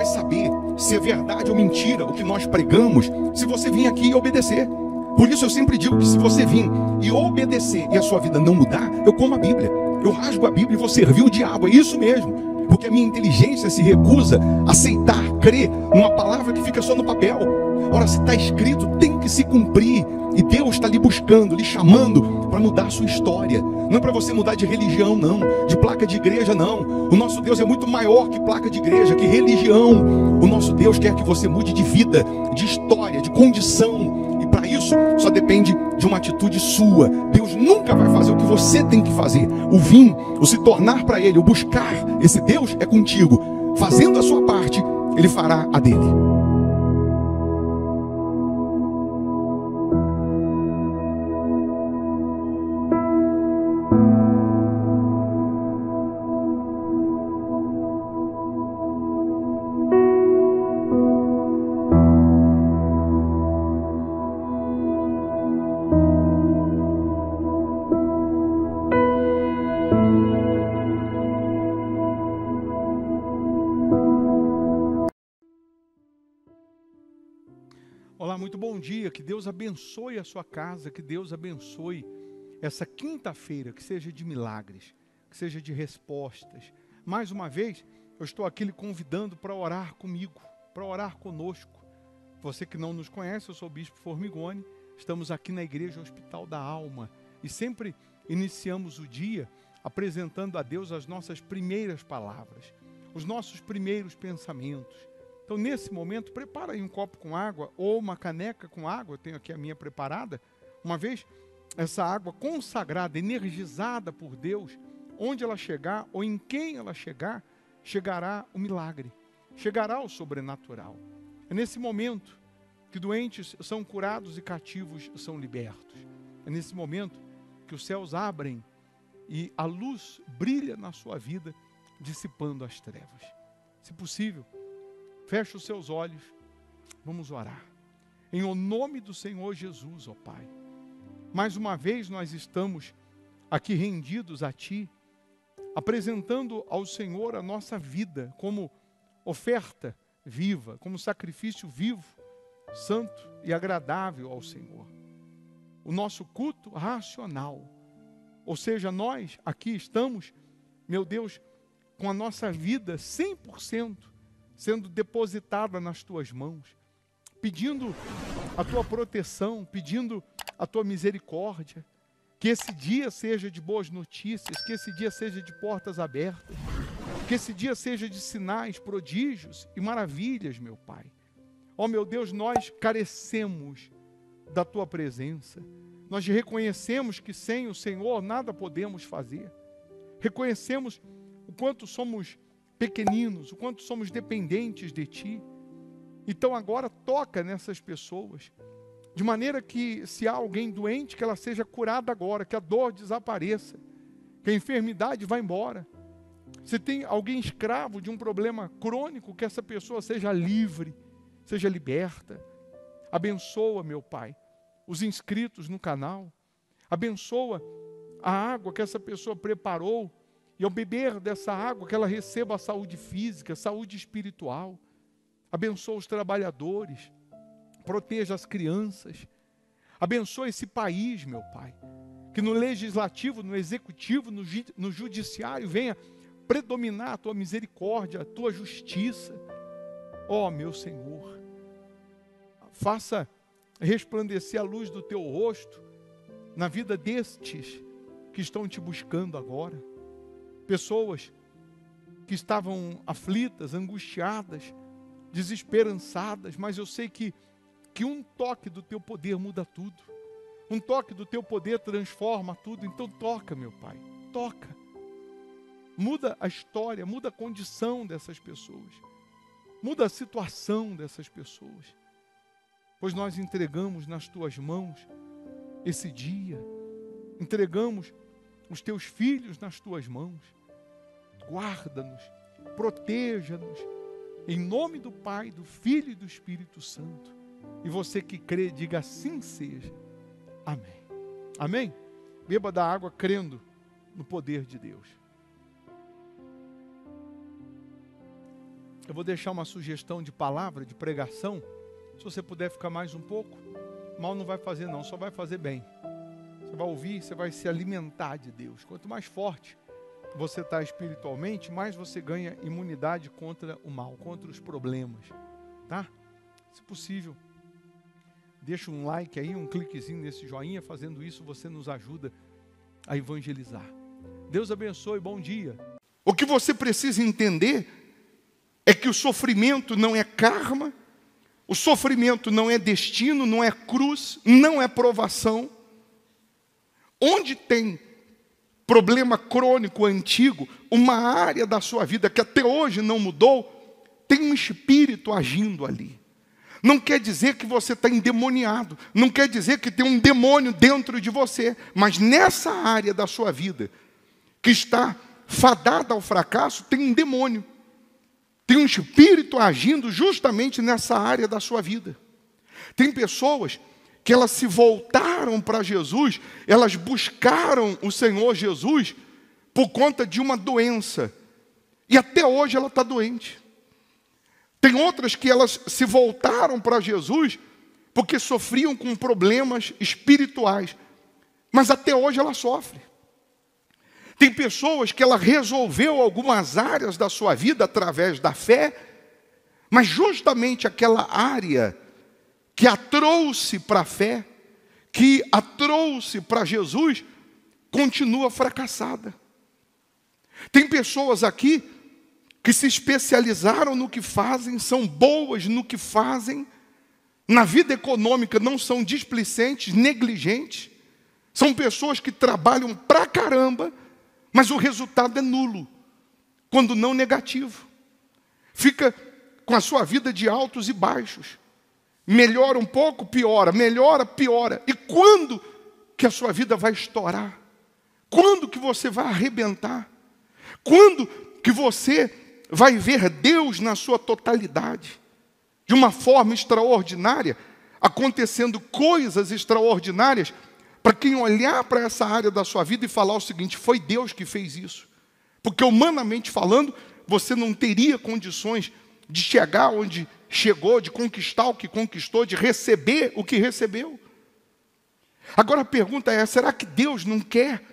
vai saber se é verdade ou mentira o que nós pregamos, se você vir aqui e obedecer. Por isso eu sempre digo que se você vir e obedecer e a sua vida não mudar, eu como a Bíblia, eu rasgo a Bíblia e vou servir o diabo. É isso mesmo, porque a minha inteligência se recusa a aceitar, crer numa palavra que fica só no papel. Ora, se está escrito, tem que se cumprir. E Deus está lhe buscando, lhe chamando para mudar a sua história. Não é para você mudar de religião, não, de placa de igreja, não. O nosso Deus é muito maior que placa de igreja, que religião. O nosso Deus quer que você mude de vida, de história, de condição. E para isso, só depende de uma atitude sua. Deus nunca vai fazer o que você tem que fazer. O vir, o se tornar para Ele, o buscar esse Deus é contigo. Fazendo a sua parte, Ele fará a dele. Olá, muito bom dia, que Deus abençoe a sua casa, que Deus abençoe essa quinta-feira, que seja de milagres, que seja de respostas. Mais uma vez, eu estou aqui lhe convidando para orar comigo, para orar conosco. Você que não nos conhece, eu sou o Bispo Formigoni, estamos aqui na Igreja Hospital da Alma e sempre iniciamos o dia apresentando a Deus as nossas primeiras palavras, os nossos primeiros pensamentos. Então, nesse momento, prepara aí um copo com água ou uma caneca com água, eu tenho aqui a minha preparada. Uma vez essa água consagrada, energizada por Deus, onde ela chegar ou em quem ela chegar, chegará o milagre, chegará o sobrenatural. É nesse momento que doentes são curados e cativos são libertos. É nesse momento que os céus abrem e a luz brilha na sua vida, dissipando as trevas. Se possível, feche os seus olhos, vamos orar. Em o nome do Senhor Jesus, ó Pai. Mais uma vez nós estamos aqui rendidos a Ti, apresentando ao Senhor a nossa vida como oferta viva, como sacrifício vivo, santo e agradável ao Senhor. O nosso culto racional, ou seja, nós aqui estamos, meu Deus, com a nossa vida 100% sendo depositada nas Tuas mãos, pedindo a Tua proteção, pedindo a Tua misericórdia, que esse dia seja de boas notícias, que esse dia seja de portas abertas, que esse dia seja de sinais, prodígios e maravilhas, meu Pai. Ó meu Deus, nós carecemos da Tua presença, nós reconhecemos que sem o Senhor nada podemos fazer, reconhecemos o quanto somos pequeninos, o quanto somos dependentes de Ti. Então agora toca nessas pessoas, de maneira que se há alguém doente, que ela seja curada agora, que a dor desapareça, que a enfermidade vá embora. Se tem alguém escravo de um problema crônico, que essa pessoa seja livre, seja liberta. Abençoa, meu Pai, os inscritos no canal. Abençoa a água que essa pessoa preparou, e ao beber dessa água, que ela receba a saúde física, saúde espiritual. Abençoa os trabalhadores, proteja as crianças. Abençoa esse país, meu Pai, que no legislativo, no executivo, no judiciário venha predominar a Tua misericórdia, a Tua justiça. Ó, meu Senhor, faça resplandecer a luz do Teu rosto na vida destes que estão Te buscando agora. Pessoas que estavam aflitas, angustiadas, desesperançadas, mas eu sei que um toque do Teu poder muda tudo. Um toque do Teu poder transforma tudo. Então toca, meu Pai, toca. Muda a história, muda a condição dessas pessoas. Muda a situação dessas pessoas. Pois nós entregamos nas Tuas mãos esse dia. Entregamos os Teus filhos nas Tuas mãos. Guarda-nos, proteja-nos, em nome do Pai, do Filho e do Espírito Santo. E você que crê, diga assim seja. Amém. Amém? Beba da água crendo no poder de Deus. Eu vou deixar uma sugestão de palavra, de pregação. Se você puder ficar mais um pouco, mal não vai fazer não, só vai fazer bem. Você vai ouvir, você vai se alimentar de Deus. Quanto mais forte você está espiritualmente, mais você ganha imunidade contra o mal, contra os problemas, tá? Se possível, deixa um like aí, um cliquezinho nesse joinha. Fazendo isso, você nos ajuda a evangelizar. Deus abençoe, bom dia. O que você precisa entender é que o sofrimento não é karma, o sofrimento não é destino, não é cruz, não é provação. Onde tem problema crônico antigo, uma área da sua vida que até hoje não mudou, tem um espírito agindo ali. Não quer dizer que você está endemoniado, não quer dizer que tem um demônio dentro de você, mas nessa área da sua vida, que está fadada ao fracasso, tem um demônio. Tem um espírito agindo justamente nessa área da sua vida. Tem pessoas que elas se voltaram para Jesus, elas buscaram o Senhor Jesus por conta de uma doença. E até hoje ela está doente. Tem outras que elas se voltaram para Jesus porque sofriam com problemas espirituais. Mas até hoje ela sofre. Tem pessoas que ela resolveu algumas áreas da sua vida através da fé, mas justamente aquela área que a trouxe para a fé, que a trouxe para Jesus, continua fracassada. Tem pessoas aqui que se especializaram no que fazem, são boas no que fazem, na vida econômica não são displicentes, negligentes, são pessoas que trabalham pra caramba, mas o resultado é nulo, quando não negativo. Fica com a sua vida de altos e baixos. Melhora um pouco, piora, melhora, piora. E quando que a sua vida vai estourar? Quando que você vai arrebentar? Quando que você vai ver Deus na sua totalidade? De uma forma extraordinária, acontecendo coisas extraordinárias, para quem olhar para essa área da sua vida e falar o seguinte: foi Deus que fez isso. Porque humanamente falando, você não teria condições de chegar onde chegou, de conquistar o que conquistou, de receber o que recebeu. Agora a pergunta é: será que Deus não quer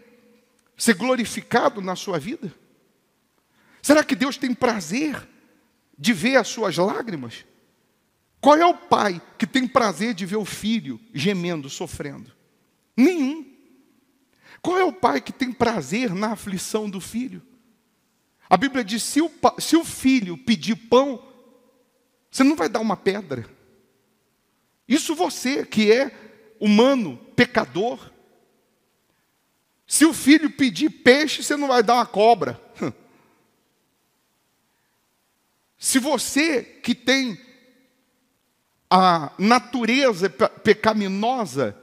ser glorificado na sua vida? Será que Deus tem prazer de ver as suas lágrimas? Qual é o pai que tem prazer de ver o filho gemendo, sofrendo? Nenhum. Qual é o pai que tem prazer na aflição do filho? A Bíblia diz: se o filho pedir pão, você não vai dar uma pedra. Isso você, que é humano, pecador. Se o filho pedir peixe, você não vai dar uma cobra. Se você, que tem a natureza pecaminosa,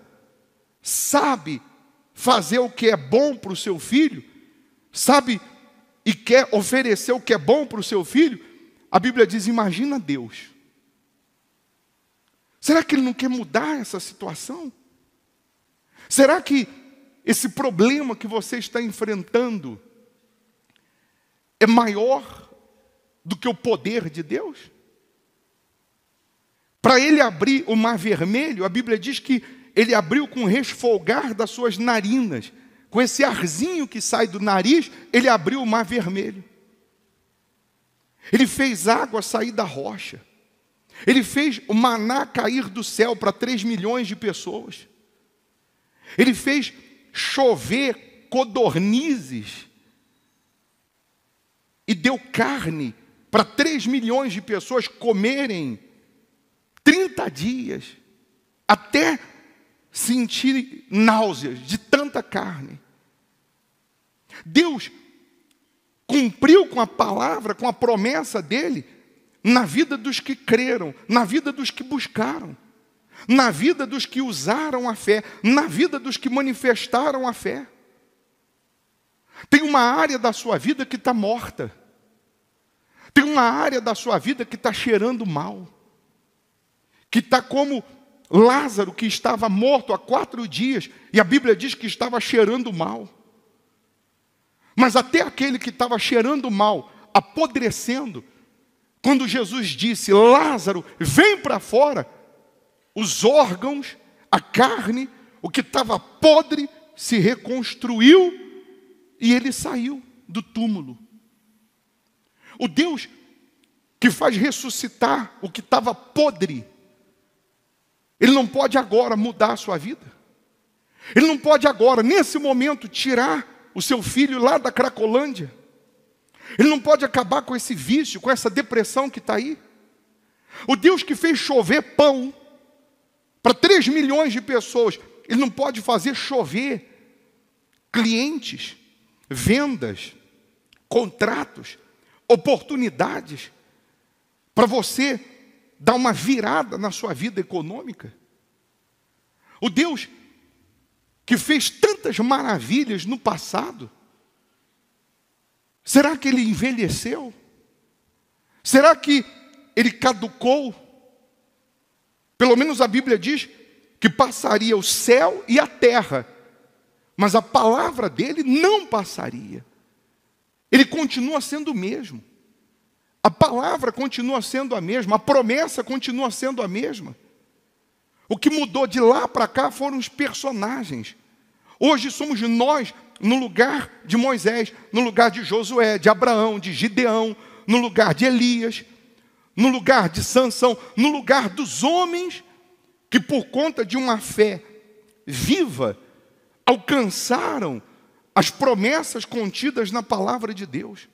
sabe fazer o que é bom para o seu filho, sabe e quer oferecer o que é bom para o seu filho, a Bíblia diz: imagina Deus. Será que Ele não quer mudar essa situação? Será que esse problema que você está enfrentando é maior do que o poder de Deus? Para Ele abrir o mar vermelho, a Bíblia diz que Ele abriu com o resfolgar das suas narinas. Com esse arzinho que sai do nariz, Ele abriu o mar vermelho. Ele fez água sair da rocha. Ele fez o maná cair do céu para 3 milhões de pessoas. Ele fez chover codornizes e deu carne para 3 milhões de pessoas comerem 30 dias, até sentir náuseas de tanta carne. Deus cumpriu com a palavra, com a promessa dele, na vida dos que creram, na vida dos que buscaram, na vida dos que usaram a fé, na vida dos que manifestaram a fé. Tem uma área da sua vida que está morta. Tem uma área da sua vida que está cheirando mal. Que está como Lázaro, que estava morto há 4 dias, e a Bíblia diz que estava cheirando mal. Mas até aquele que estava cheirando mal, apodrecendo, quando Jesus disse, Lázaro, vem para fora, os órgãos, a carne, o que estava podre, se reconstruiu e ele saiu do túmulo. O Deus que faz ressuscitar o que estava podre, Ele não pode agora mudar a sua vida. Ele não pode agora, nesse momento, tirar o seu filho lá da Cracolândia. Ele não pode acabar com esse vício, com essa depressão que está aí. O Deus que fez chover pão para 3 milhões de pessoas, Ele não pode fazer chover clientes, vendas, contratos, oportunidades para você dar uma virada na sua vida econômica. O Deus que fez tantas maravilhas no passado, será que Ele envelheceu? Será que Ele caducou? Pelo menos a Bíblia diz que passaria o céu e a terra, mas a palavra dele não passaria. Ele continua sendo o mesmo. A palavra continua sendo a mesma, a promessa continua sendo a mesma. O que mudou de lá para cá foram os personagens. Hoje somos nós no lugar de Moisés, no lugar de Josué, de Abraão, de Gideão, no lugar de Elias, no lugar de Sansão, no lugar dos homens que por conta de uma fé viva alcançaram as promessas contidas na palavra de Deus.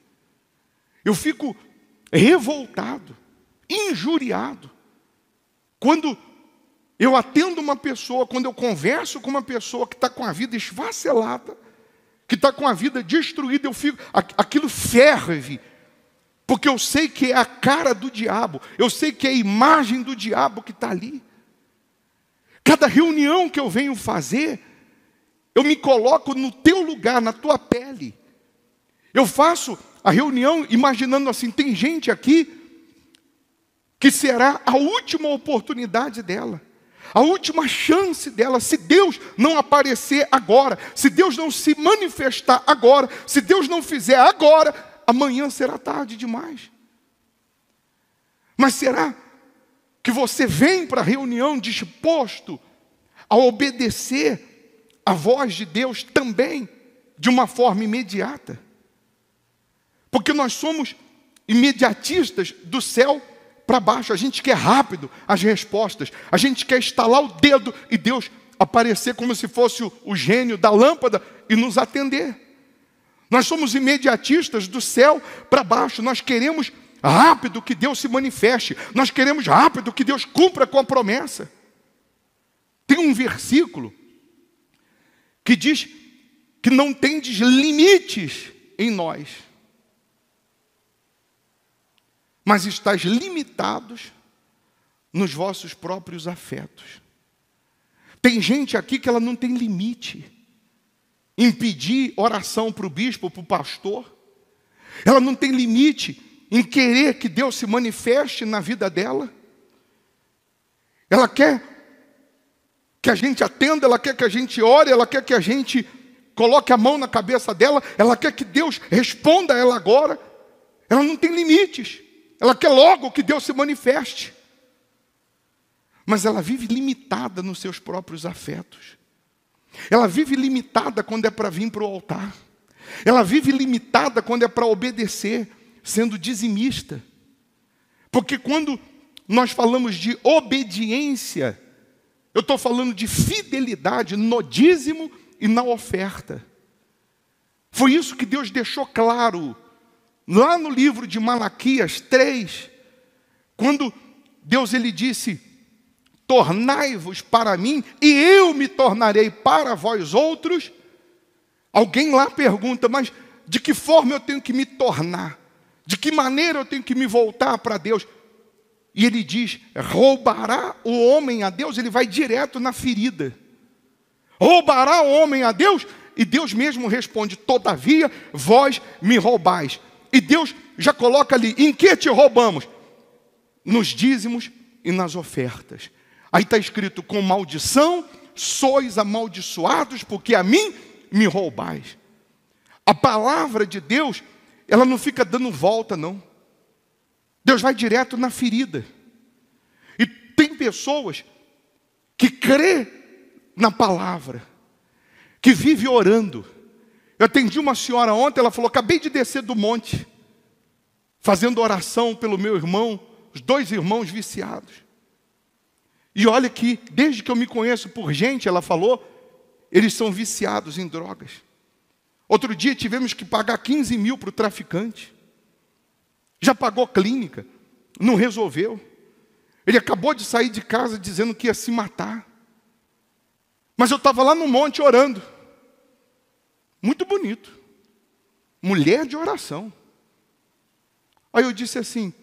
Eu fico revoltado, injuriado, quando eu atendo uma pessoa, quando eu converso com uma pessoa que está com a vida esfacelada, que está com a vida destruída, aquilo ferve, porque eu sei que é a cara do diabo, eu sei que é a imagem do diabo que está ali. Cada reunião que eu venho fazer, eu me coloco no teu lugar, na tua pele. Eu faço a reunião imaginando assim, tem gente aqui que será a última oportunidade dela, a última chance dela, se Deus não aparecer agora, se Deus não se manifestar agora, se Deus não fizer agora, amanhã será tarde demais. Mas será que você vem para a reunião disposto a obedecer a voz de Deus também de uma forma imediata? Porque nós somos imediatistas do céu para baixo. A gente quer rápido as respostas. A gente quer estalar o dedo e Deus aparecer como se fosse o gênio da lâmpada e nos atender. Nós somos imediatistas do céu para baixo. Nós queremos rápido que Deus se manifeste. Nós queremos rápido que Deus cumpra com a promessa. Tem um versículo que diz que não tendes limites em nós, mas estáis limitados nos vossos próprios afetos. Tem gente aqui que ela não tem limite em pedir oração para o bispo, para o pastor. Ela não tem limite em querer que Deus se manifeste na vida dela. Ela quer que a gente atenda, ela quer que a gente ore, ela quer que a gente coloque a mão na cabeça dela, ela quer que Deus responda a ela agora. Ela não tem limites. Ela quer logo que Deus se manifeste. Mas ela vive limitada nos seus próprios afetos. Ela vive limitada quando é para vir para o altar. Ela vive limitada quando é para obedecer, sendo dizimista. Porque quando nós falamos de obediência, eu estou falando de fidelidade no dízimo e na oferta. Foi isso que Deus deixou claro lá no livro de Malaquias 3, quando Deus ele disse, tornai-vos para mim e eu me tornarei para vós outros. Alguém lá pergunta, mas de que forma eu tenho que me tornar? De que maneira eu tenho que me voltar para Deus? E ele diz, roubará o homem a Deus? Ele vai direto na ferida. Roubará o homem a Deus? E Deus mesmo responde, todavia vós me roubais. E Deus já coloca ali, em que te roubamos? Nos dízimos e nas ofertas. Aí está escrito, com maldição sois amaldiçoados, porque a mim me roubais. A palavra de Deus, ela não fica dando volta, não. Deus vai direto na ferida. E tem pessoas que crê na palavra, que vive orando. Eu atendi uma senhora ontem, ela falou, acabei de descer do monte, fazendo oração pelo meu irmão, os 2 irmãos viciados. E olha que, desde que eu me conheço por gente, ela falou, eles são viciados em drogas. Outro dia tivemos que pagar 15 mil para o traficante. Já pagou clínica, não resolveu. Ele acabou de sair de casa dizendo que ia se matar. Mas eu estava lá no monte orando. Muito bonito. Mulher de oração. Aí eu disse assim,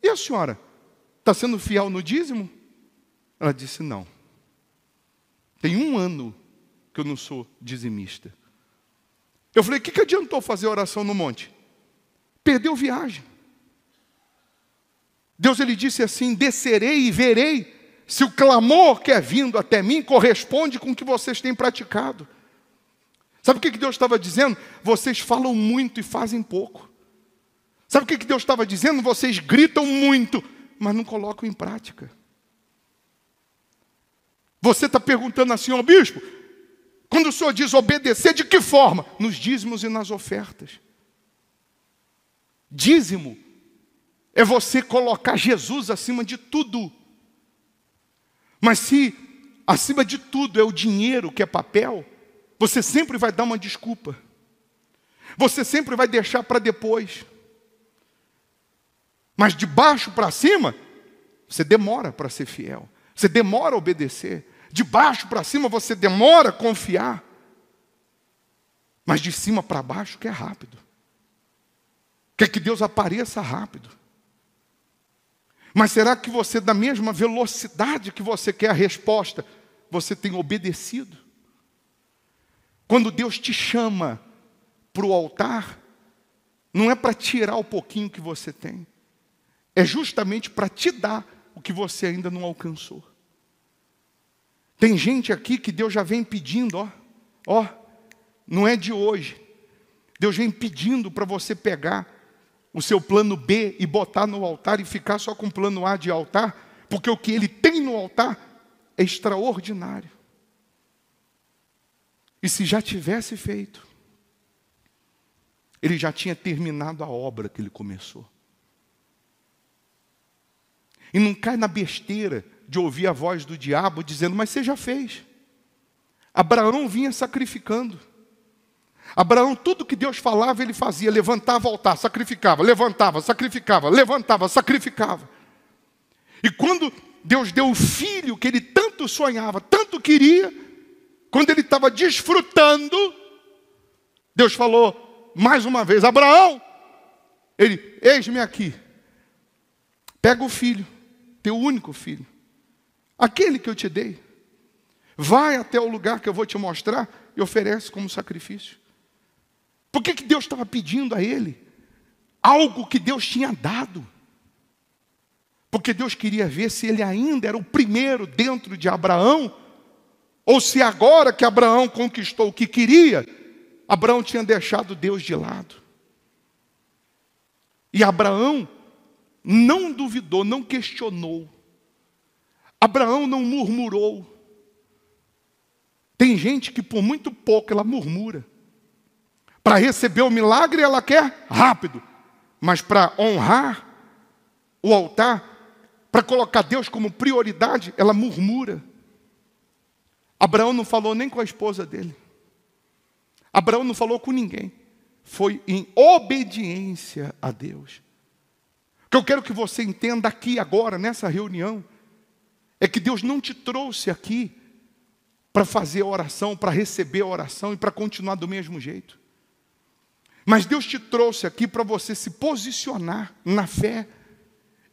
e a senhora? Está sendo fiel no dízimo? Ela disse, não. Tem 1 ano que eu não sou dizimista. Eu falei, o que adiantou fazer oração no monte? Perdeu viagem. Deus, ele disse assim, descerei e verei se o clamor que é vindo até mim corresponde com o que vocês têm praticado. Sabe o que Deus estava dizendo? Vocês falam muito e fazem pouco. Sabe o que Deus estava dizendo? Vocês gritam muito, mas não colocam em prática. Você está perguntando assim, ó bispo, quando o senhor diz obedecer, de que forma? Nos dízimos e nas ofertas. Dízimo é você colocar Jesus acima de tudo. Mas se acima de tudo é o dinheiro que é papel, você sempre vai dar uma desculpa. Você sempre vai deixar para depois. Mas de baixo para cima, você demora para ser fiel. Você demora a obedecer. De baixo para cima você demora a confiar. Mas de cima para baixo que é rápido. Quer que Deus apareça rápido. Mas será que você, da mesma velocidade que você quer a resposta, você tem obedecido? Quando Deus te chama para o altar, não é para tirar o pouquinho que você tem. É justamente para te dar o que você ainda não alcançou. Tem gente aqui que Deus já vem pedindo, ó, não é de hoje. Deus vem pedindo para você pegar o seu plano B e botar no altar e ficar só com o plano A de altar, porque o que Ele tem no altar é extraordinário. E se já tivesse feito, Ele já tinha terminado a obra que Ele começou. E não cai na besteira de ouvir a voz do diabo dizendo, mas você já fez. Abraão vinha sacrificando. Abraão, tudo que Deus falava, ele fazia. Levantava o altar, sacrificava. Levantava, sacrificava. Levantava, sacrificava. E quando Deus deu o filho que ele tanto sonhava, tanto queria, quando ele estava desfrutando, Deus falou mais uma vez, Abraão, ele, eis-me aqui. Pega o filho, teu único filho, aquele que eu te dei. Vai até o lugar que eu vou te mostrar e oferece como sacrifício. Por que Deus estava pedindo a ele algo que Deus tinha dado? Porque Deus queria ver se ele ainda era o primeiro dentro de Abraão, ou se agora que Abraão conquistou o que queria, Abraão tinha deixado Deus de lado. E Abraão não duvidou, não questionou. Abraão não murmurou. Tem gente que por muito pouco ela murmura. Para receber o milagre ela quer rápido. Mas para honrar o altar, para colocar Deus como prioridade, ela murmura. Abraão não falou nem com a esposa dele. Abraão não falou com ninguém. Foi em obediência a Deus. O que eu quero que você entenda aqui agora, nessa reunião, é que Deus não te trouxe aqui para fazer a oração, para receber a oração e para continuar do mesmo jeito. Mas Deus te trouxe aqui para você se posicionar na fé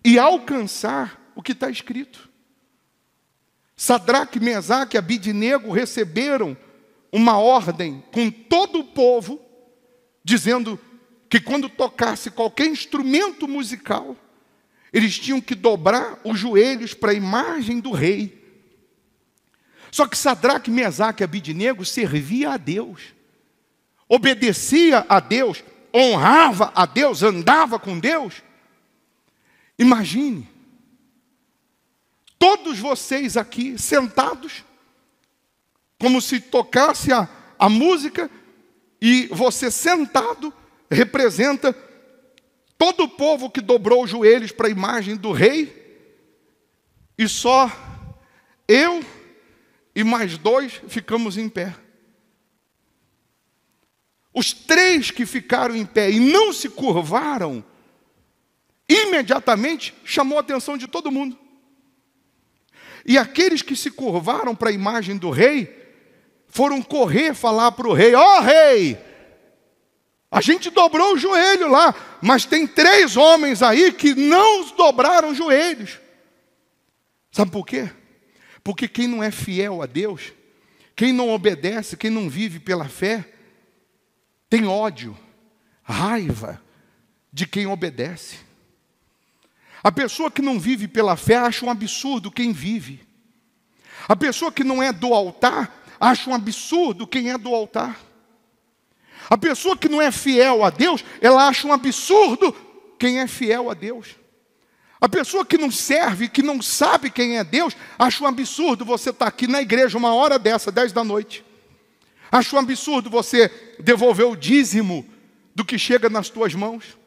e alcançar o que está escrito. Sadraque, Mesaque e Abidnego receberam uma ordem com todo o povo, dizendo que quando tocasse qualquer instrumento musical, eles tinham que dobrar os joelhos para a imagem do rei. Só que Sadraque, Mesaque e Abidnego servia a Deus, obedecia a Deus, honrava a Deus, andava com Deus. Imagine, todos vocês aqui sentados, como se tocasse a música, e você sentado representa todo o povo que dobrou os joelhos para a imagem do rei, e só eu e mais 2 ficamos em pé. Os 3 que ficaram em pé e não se curvaram, imediatamente chamou a atenção de todo mundo. E aqueles que se curvaram para a imagem do rei, foram correr falar para o rei: ó rei, a gente dobrou o joelho lá, mas tem 3 homens aí que não dobraram os joelhos. Sabe por quê? Porque quem não é fiel a Deus, quem não obedece, quem não vive pela fé, tem ódio, raiva de quem obedece. A pessoa que não vive pela fé acha um absurdo quem vive. A pessoa que não é do altar acha um absurdo quem é do altar. A pessoa que não é fiel a Deus, ela acha um absurdo quem é fiel a Deus. A pessoa que não serve, que não sabe quem é Deus, acha um absurdo você estar aqui na igreja uma hora dessa, 10 da noite. Acha um absurdo você devolver o dízimo do que chega nas tuas mãos.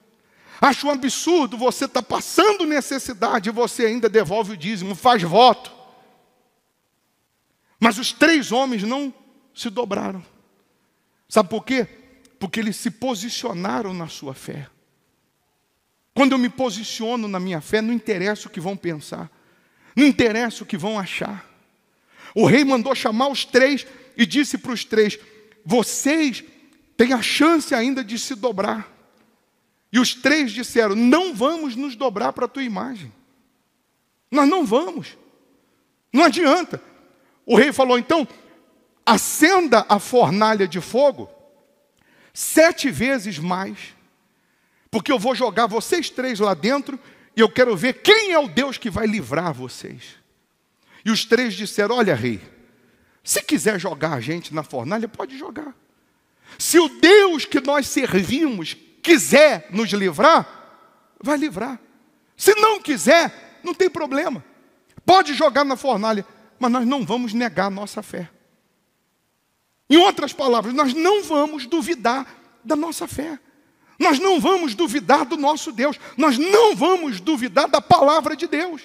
Acha um absurdo você estar passando necessidade e você ainda devolve o dízimo, faz voto. Mas os 3 homens não se dobraram. Sabe por quê? Porque eles se posicionaram na sua fé. Quando eu me posiciono na minha fé, não interessa o que vão pensar, não interessa o que vão achar. O rei mandou chamar os 3 e disse para os 3: vocês têm a chance ainda de se dobrar. E os 3 disseram: não vamos nos dobrar para a tua imagem. Nós não vamos. Não adianta. O rei falou: então, acenda a fornalha de fogo 7 vezes mais, porque eu vou jogar vocês 3 lá dentro e eu quero ver quem é o Deus que vai livrar vocês. E os 3 disseram: olha, rei, se quiser jogar a gente na fornalha, pode jogar. Se o Deus que nós servimos quiser nos livrar, vai livrar. Se não quiser, não tem problema. Pode jogar na fornalha, mas nós não vamos negar a nossa fé. Em outras palavras, nós não vamos duvidar da nossa fé. Nós não vamos duvidar do nosso Deus. Nós não vamos duvidar da palavra de Deus.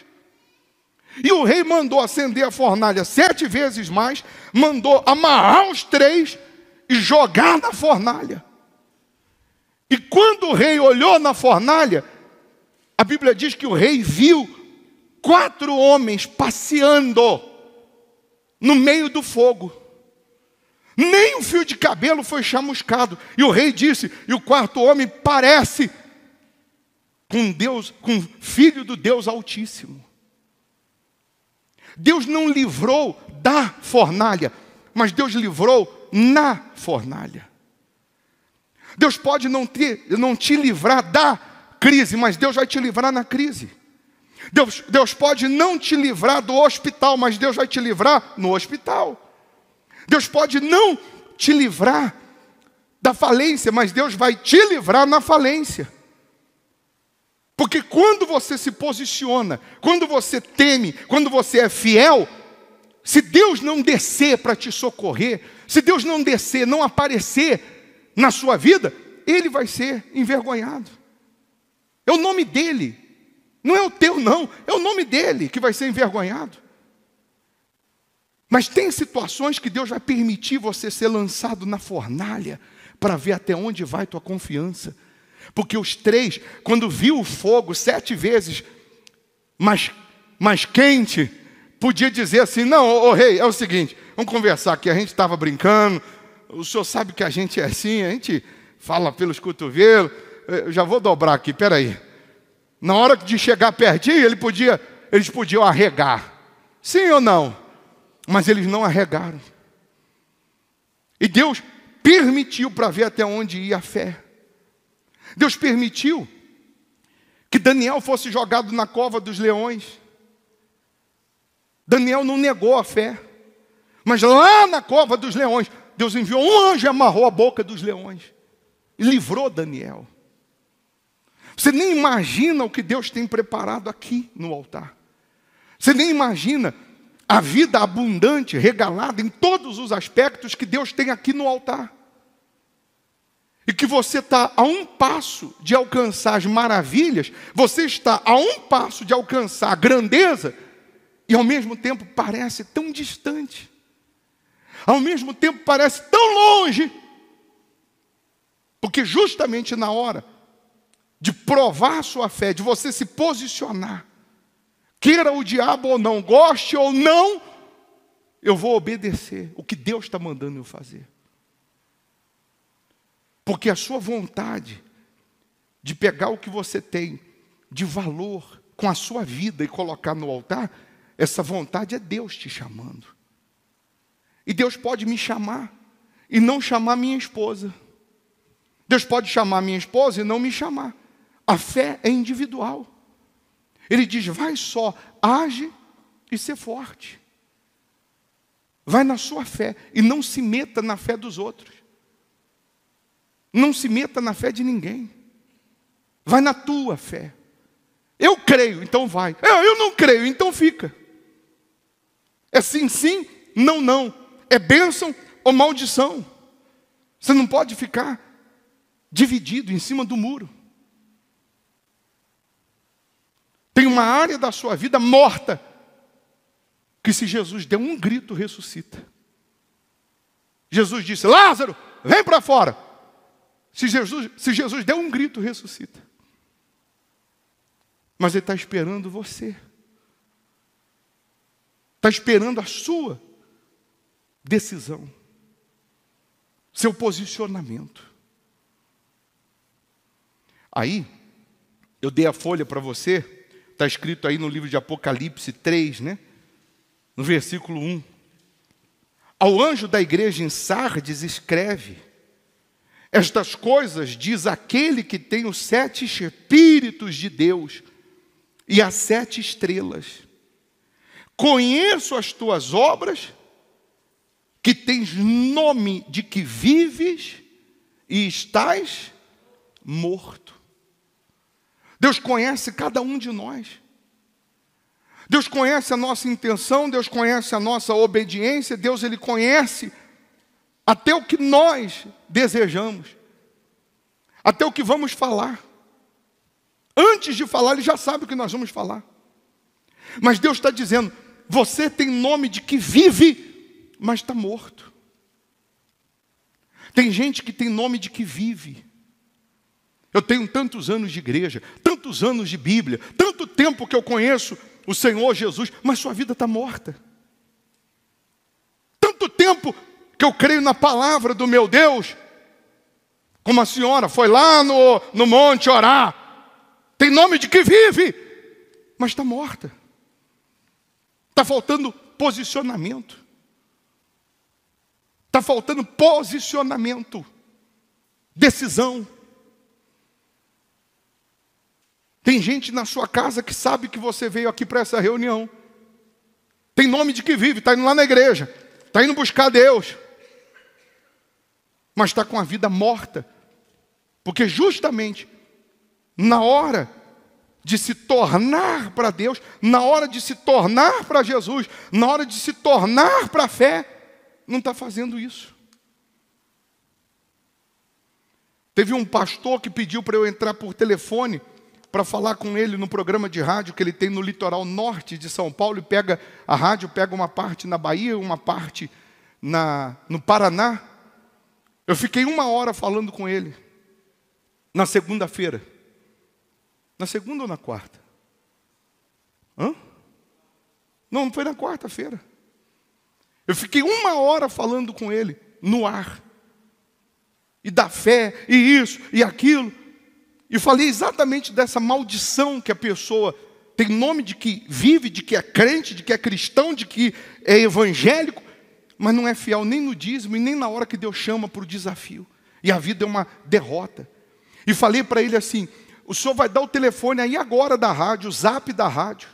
E o rei mandou acender a fornalha 7 vezes mais, mandou amarrar os 3 e jogar na fornalha. E quando o rei olhou na fornalha, a Bíblia diz que o rei viu 4 homens passeando no meio do fogo. Nem um fio de cabelo foi chamuscado. E o rei disse, e o 4º homem parece com Deus, com filho do Deus Altíssimo. Deus não livrou da fornalha, mas Deus livrou na fornalha. Deus pode não te livrar da crise, mas Deus vai te livrar na crise. Deus pode não te livrar do hospital, mas Deus vai te livrar no hospital. Deus pode não te livrar da falência, mas Deus vai te livrar na falência. Porque quando você se posiciona, quando você teme, quando você é fiel, se Deus não descer para te socorrer, se Deus não descer, não aparecer na sua vida, Ele vai ser envergonhado. É o nome dEle, não é o teu não, é o nome dEle que vai ser envergonhado. Mas tem situações que Deus vai permitir você ser lançado na fornalha para ver até onde vai tua confiança. Porque os 3, quando viu o fogo 7 vezes mais quente, podia dizer assim: não, ô rei, é o seguinte, vamos conversar aqui, a gente estava brincando, o senhor sabe que a gente é assim, a gente fala pelos cotovelos, eu já vou dobrar aqui, peraí. Na hora de chegar pertinho, eles podiam arregar. Sim ou não? Mas eles não arregaram. E Deus permitiu para ver até onde ia a fé. Deus permitiu que Daniel fosse jogado na cova dos leões. Daniel não negou a fé. Mas lá na cova dos leões, Deus enviou um anjo e amarrou a boca dos leões. E livrou Daniel. Você nem imagina o que Deus tem preparado aqui no altar. Você nem imagina a vida abundante, regalada em todos os aspectos que Deus tem aqui no altar. E que você está a um passo de alcançar as maravilhas, você está a um passo de alcançar a grandeza, e ao mesmo tempo parece tão distante. Ao mesmo tempo parece tão longe. Porque justamente na hora de provar a sua fé, de você se posicionar, queira o diabo ou não, goste ou não, eu vou obedecer o que Deus está mandando eu fazer. Porque a sua vontade de pegar o que você tem de valor com a sua vida e colocar no altar, essa vontade é Deus te chamando. E Deus pode me chamar e não chamar minha esposa. Deus pode chamar minha esposa e não me chamar. A fé é individual. Ele diz, vai só, age e ser forte. Vai na sua fé e não se meta na fé dos outros. Não se meta na fé de ninguém. Vai na tua fé. Eu creio, então vai. Eu não creio, então fica. É sim, sim, não, não. É bênção ou maldição. Você não pode ficar dividido em cima do muro. Tem uma área da sua vida morta, que se Jesus der um grito, ressuscita. Jesus disse, Lázaro, vem para fora. Se Jesus der um grito, ressuscita. Mas Ele está esperando você. Está esperando a sua decisão. Seu posicionamento. Aí, eu dei a folha para você. Está escrito aí no livro de Apocalipse 3, né? No versículo 1. Ao anjo da igreja em Sardes escreve, estas coisas diz aquele que tem os 7 Espíritos de Deus e as 7 estrelas. Conheço as tuas obras, que tens nome de que vives e estás morto. Deus conhece cada um de nós. Deus conhece a nossa intenção, Deus conhece a nossa obediência, Deus Ele conhece até o que nós desejamos, até o que vamos falar. Antes de falar, Ele já sabe o que nós vamos falar. Mas Deus está dizendo, você tem nome de que vive, mas está morto. Tem gente que tem nome de que vive. Eu tenho tantos anos de igreja, tantos anos de Bíblia, tanto tempo que eu conheço o Senhor Jesus, mas sua vida está morta. Tanto tempo que eu creio na palavra do meu Deus, como a senhora foi lá no monte orar, tem nome de que vive, mas está morta. Está faltando posicionamento. Está faltando posicionamento, decisão. Tem gente na sua casa que sabe que você veio aqui para essa reunião. Tem nome de que vive, está indo lá na igreja, está indo buscar Deus. Mas está com a vida morta. Porque justamente na hora de se tornar para Deus, na hora de se tornar para Jesus, na hora de se tornar para a fé, não está fazendo isso. Teve um pastor que pediu para eu entrar por telefone para falar com ele no programa de rádio que ele tem no litoral norte de São Paulo, e pega a rádio, pega uma parte na Bahia, uma parte no Paraná. Eu fiquei 1 hora falando com ele, na segunda-feira. Na segunda ou na quarta? Não foi na quarta-feira. Eu fiquei 1 hora falando com ele, no ar. E da fé, e isso, e aquilo. E falei exatamente dessa maldição que a pessoa tem nome de que vive, de que é crente, de que é cristão, de que é evangélico, mas não é fiel nem no dízimo e nem na hora que Deus chama para o desafio. E a vida é uma derrota. E falei para ele assim, o senhor vai dar o telefone aí agora da rádio, o zap da rádio.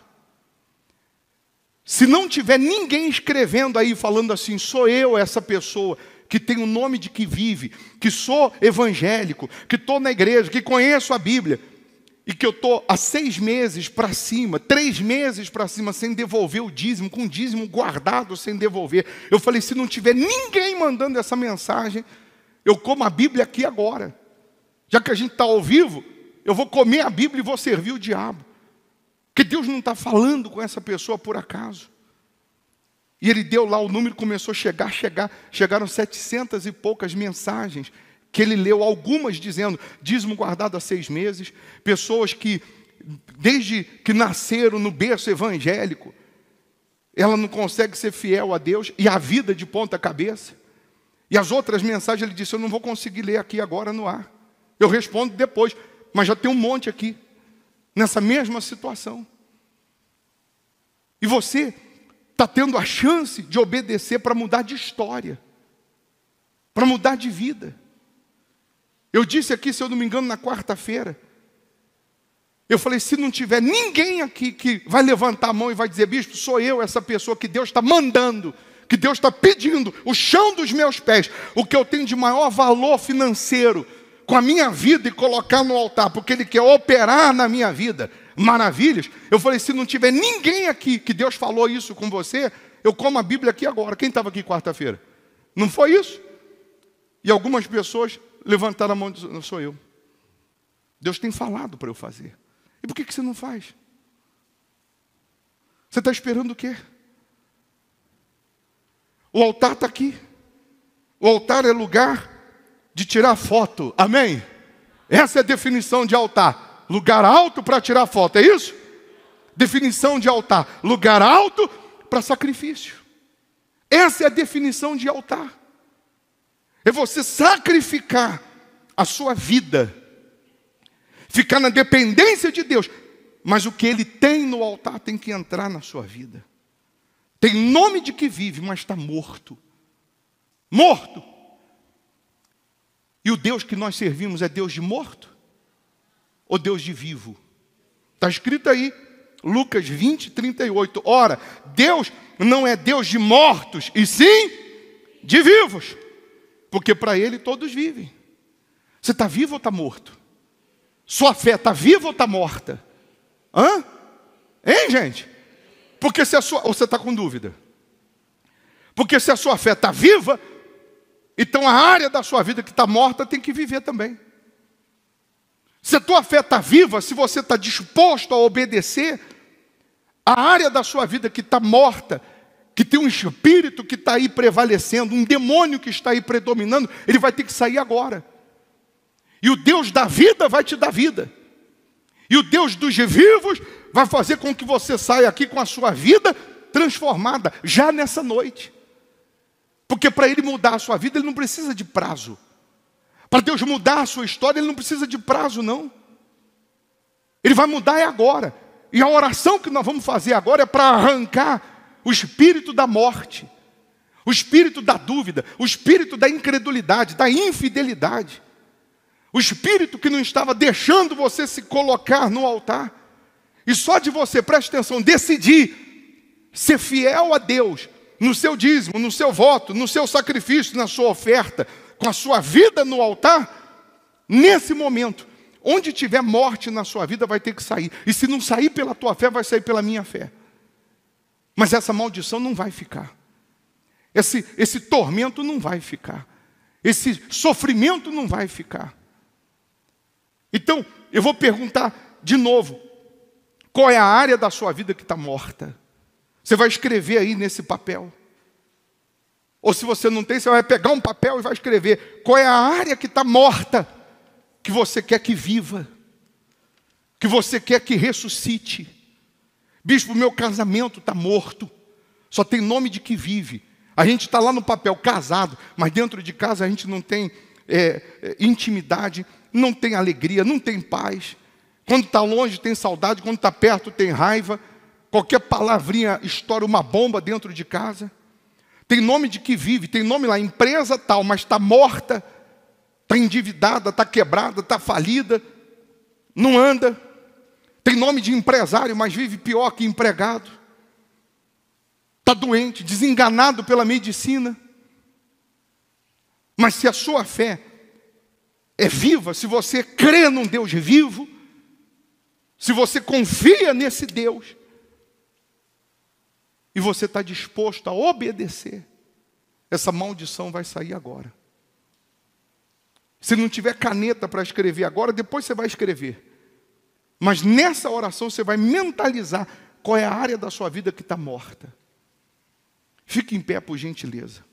Se não tiver ninguém escrevendo aí, falando assim, sou eu essa pessoa que tem o nome de que vive, que sou evangélico, que estou na igreja, que conheço a Bíblia, e que eu estou há 6 meses para cima, 3 meses para cima, sem devolver o dízimo, com o dízimo guardado sem devolver. Eu falei, se não tiver ninguém mandando essa mensagem, eu como a Bíblia aqui agora. Já que a gente está ao vivo, eu vou comer a Bíblia e vou servir o diabo. Porque Deus não está falando com essa pessoa por acaso. E ele deu lá o número, começou a chegaram 700 e poucas mensagens, que ele leu, algumas dizendo, dízimo guardado há 6 meses, pessoas que, desde que nasceram no berço evangélico, ela não consegue ser fiel a Deus, e a vida de ponta cabeça. E as outras mensagens, ele disse, eu não vou conseguir ler aqui agora no ar. Eu respondo depois, mas já tem um monte aqui, nessa mesma situação. E você está tendo a chance de obedecer para mudar de história, para mudar de vida. Eu disse aqui, se eu não me engano, na quarta-feira, eu falei, se não tiver ninguém aqui que vai levantar a mão e vai dizer, bispo, sou eu essa pessoa que Deus está mandando, que Deus está pedindo, o chão dos meus pés, o que eu tenho de maior valor financeiro, com a minha vida e colocar no altar, porque Ele quer operar na minha vida maravilhas. Eu falei, se não tiver ninguém aqui que Deus falou isso com você, eu como a Bíblia aqui agora. Quem estava aqui quarta-feira? Não foi isso? E algumas pessoas levantaram a mão e disseram, não sou eu. Deus tem falado para eu fazer. E por que você não faz? Você está esperando o quê? O altar está aqui. O altar é lugar de tirar foto. Amém? Essa é a definição de altar. Lugar alto para tirar foto, é isso? Definição de altar. Lugar alto para sacrifício. Essa é a definição de altar. É você sacrificar a sua vida, ficar na dependência de Deus, mas o que Ele tem no altar tem que entrar na sua vida. Tem nome de que vive, mas está morto. Morto. E o Deus que nós servimos é Deus de morto? Ou Deus de vivo? Está escrito aí, Lucas 20, 38. Ora, Deus não é Deus de mortos, e sim de vivos. Porque para Ele todos vivem. Você está vivo ou está morto? Sua fé está viva ou está morta? Hã? Hein, gente? Porque se a sua... Ou você está com dúvida? Porque se a sua fé está viva, então a área da sua vida que está morta tem que viver também. Se a tua fé está viva, se você está disposto a obedecer, a área da sua vida que está morta, que tem um espírito que está aí prevalecendo, um demônio que está aí predominando, ele vai ter que sair agora. E o Deus da vida vai te dar vida. E o Deus dos vivos vai fazer com que você saia aqui com a sua vida transformada, já nessa noite. Porque para Ele mudar a sua vida, Ele não precisa de prazo. Para Deus mudar a sua história, Ele não precisa de prazo, não. Ele vai mudar agora. E a oração que nós vamos fazer agora é para arrancar o espírito da morte, o espírito da dúvida, o espírito da incredulidade, da infidelidade. O espírito que não estava deixando você se colocar no altar. E só de você, preste atenção, decidir ser fiel a Deus, no seu dízimo, no seu voto, no seu sacrifício, na sua oferta, com a sua vida no altar, nesse momento, onde tiver morte na sua vida, vai ter que sair. E se não sair pela tua fé, vai sair pela minha fé. Mas essa maldição não vai ficar. Esse tormento não vai ficar. Esse sofrimento não vai ficar. Então, eu vou perguntar de novo, qual é a área da sua vida que está morta? Você vai escrever aí nesse papel. Ou se você não tem, você vai pegar um papel e vai escrever. Qual é a área que está morta, que você quer que viva, que você quer que ressuscite? Bispo, meu casamento está morto, só tem nome de que vive. A gente está lá no papel casado, mas dentro de casa a gente não tem intimidade, não tem alegria, não tem paz. Quando está longe tem saudade, quando está perto tem raiva. Qualquer palavrinha estoura uma bomba dentro de casa. Tem nome de que vive, tem nome lá, empresa tal, mas está morta, está endividada, está quebrada, está falida, não anda. Tem nome de empresário, mas vive pior que empregado. Está doente, desenganado pela medicina. Mas se a sua fé é viva, se você crê num Deus vivo, se você confia nesse Deus, e você está disposto a obedecer, essa maldição vai sair agora. Se não tiver caneta para escrever agora, depois você vai escrever. Mas nessa oração você vai mentalizar qual é a área da sua vida que está morta. Fique em pé, por gentileza.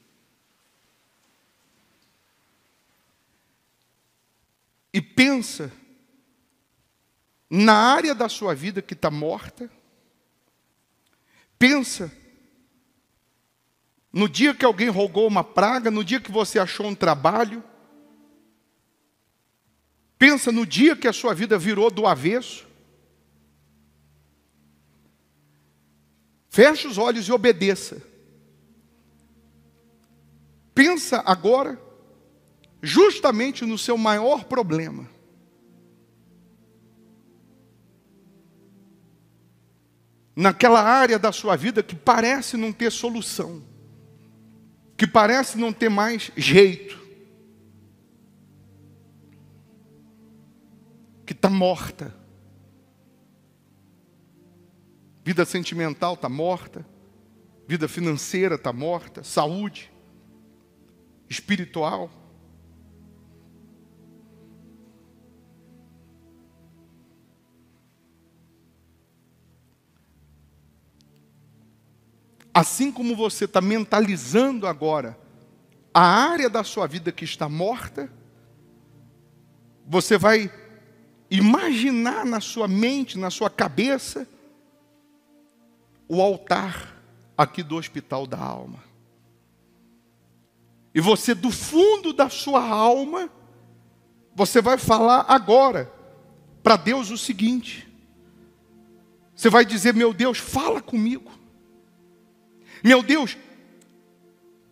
E pensa na área da sua vida que está morta. Pensa no dia que alguém rogou uma praga, no dia que você achou um trabalho. Pensa no dia que a sua vida virou do avesso. Feche os olhos e obedeça. Pensa agora justamente no seu maior problema. Naquela área da sua vida que parece não ter solução, que parece não ter mais jeito, que está morta. Vida sentimental está morta, vida financeira está morta, saúde, espiritual. Assim como você está mentalizando agora a área da sua vida que está morta, você vai imaginar na sua mente, na sua cabeça, o altar aqui do Hospital da Alma. E você, do fundo da sua alma, você vai falar agora para Deus o seguinte. Você vai dizer: meu Deus, fala comigo. Meu Deus,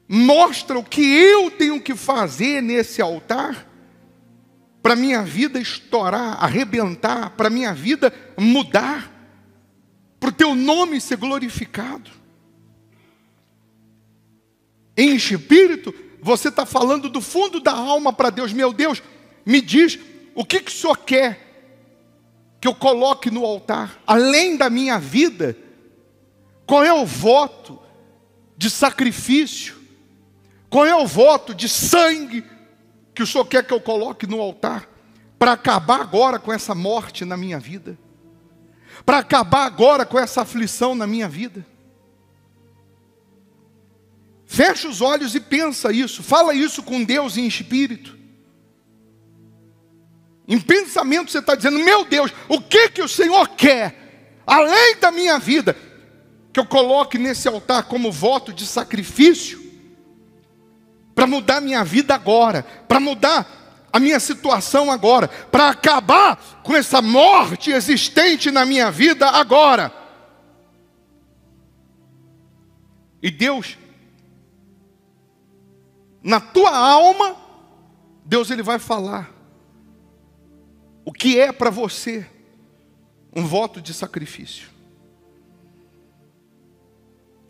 mostra o que eu tenho que fazer nesse altar para minha vida estourar, arrebentar, para minha vida mudar, para o teu nome ser glorificado. Em espírito, você está falando do fundo da alma para Deus. Meu Deus, me diz o que o Senhor quer que eu coloque no altar, além da minha vida. Qual é o voto de sacrifício? Qual é o voto de sangue que o Senhor quer que eu coloque no altar, para acabar agora com essa morte na minha vida, para acabar agora com essa aflição na minha vida? Fecha os olhos e pensa isso, fala isso com Deus em espírito. Em pensamento você está dizendo: meu Deus, o que o Senhor quer, além da minha vida, que eu coloque nesse altar como voto de sacrifício, para mudar minha vida agora, para mudar a minha situação agora, para acabar com essa morte existente na minha vida agora. E Deus, na tua alma, Deus ele vai falar o que é para você um voto de sacrifício.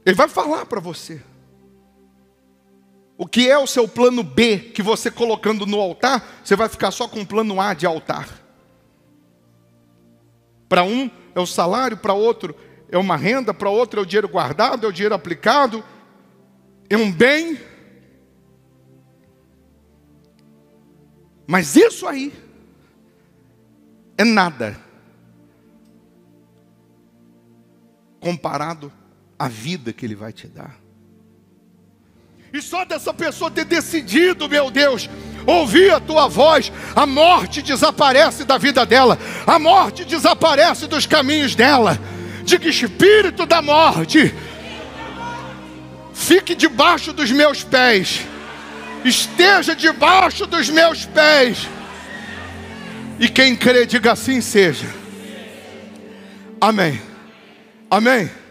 Ele vai falar para você o que é o seu plano B, que você colocando no altar, você vai ficar só com o plano A de altar. Para um é o salário, para outro é uma renda, para outro é o dinheiro guardado, é o dinheiro aplicado, é um bem. Mas isso aí é nada comparado à vida que Ele vai te dar. E só dessa pessoa ter decidido, meu Deus, ouvir a tua voz, a morte desaparece da vida dela, a morte desaparece dos caminhos dela. Diga: espírito da morte, fique debaixo dos meus pés, esteja debaixo dos meus pés. E quem crê, diga: assim seja. Amém. Amém.